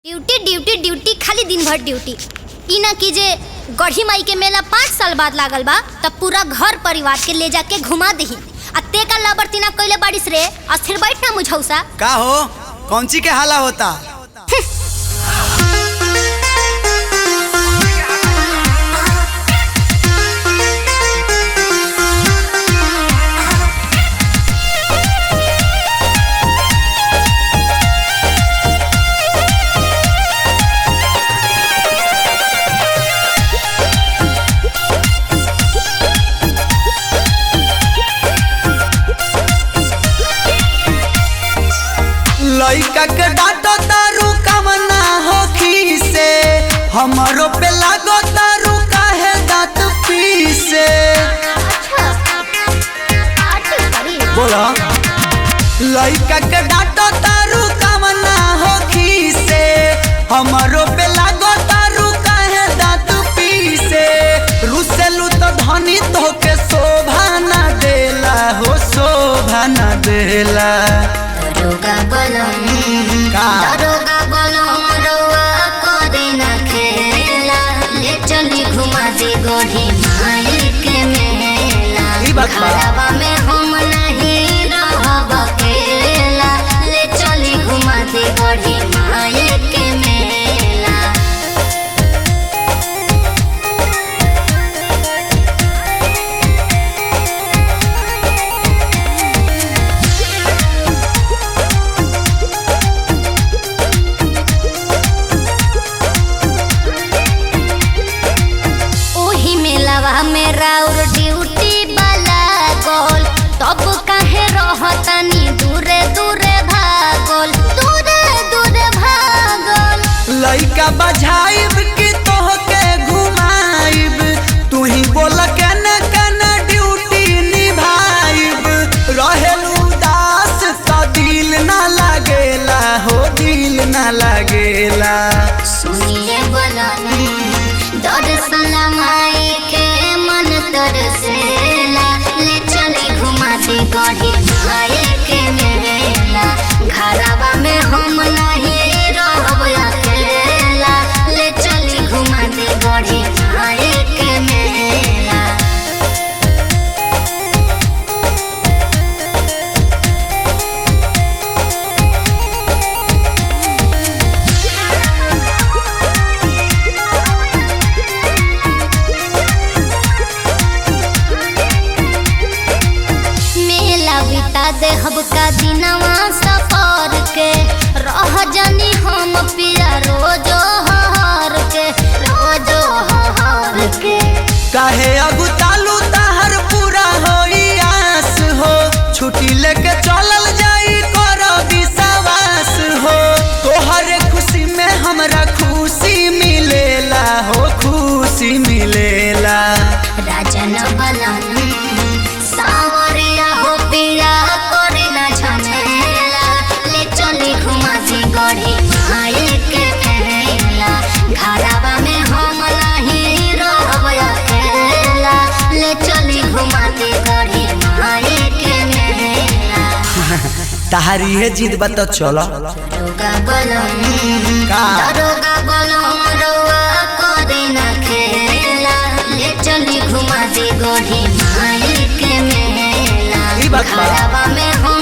Duty duty duty खाली दिन भर ड्यूटी। ई ना कि जे गढ़ी माई के मेला 5 साल बाद लागल बा तब पूरा घर परिवार के ले जाके घुमा दही। अत्ते का लबरती ना कइले बारिश रे, अस्थिर बैठ ना मुझौसा। का हो कौन सी के हाला होता? लइका के डांटो तारू कमना होखी से, हमरो पे लागो तारू काहे दांत पीसे। बोला लइका के डांटो तारू कमना होखी से, हमरो पे लागो तारू काहे दांत पीसे। रुसेलू तो धनी तो के शोभा ना देला हो, शोभा ना देला। दरोगा बलम रउआ करे ना खेला, ले चली घुमा दे गढ़ी माई के मेला। घरवा में हम नहीं रहब अकेला, ले चली घुमा दे गढ़ी माई के मेला। मेरा और ड्यूटी वाला गोल तब काहे रहतानी दूरे दूरे भागल, दूरे दूरे भागल। लइका बजाइब कि तोहके घुमाइब, तू ही बोल केने केने ड्यूटी निभाइब। रहेलू दास तो दिल ना लागेला हो, दिल ना लागेला। सुनिए बलम दर्शन माई के मन तरसेला, ले चली घुमा दे गढ़ी माई के मेला। घरवा में हम नहीं रहब अकेला, ले चली घुमा दे गढ़ी माई के मेला। देहब का दिनवा सफर के, रह जानी हम पिया रोजो हर के, रोजो हर के। काहे अगुतालू ताहर पूरा होई आस हो, छुट्टी लेके चलल जाई करो विश्वास हो। तोहरे खुशी में हमरा खुशी मिलेला हो, खुशी मिलेला। राजन बलम सावरिया हो पिया करे ना झमेला, ले चली घुमा दे गढ़ी माई के मेला। घरवा में हम नहीं रहब अकेला, ले चली घुमा दे गढ़ी माई के मेला। ताहरी है जिद बता चलो। दरोगा बलम रउआ करे ना खेला, ले चली घुमा दे गढ़ी माई के मेला। घरवा में हम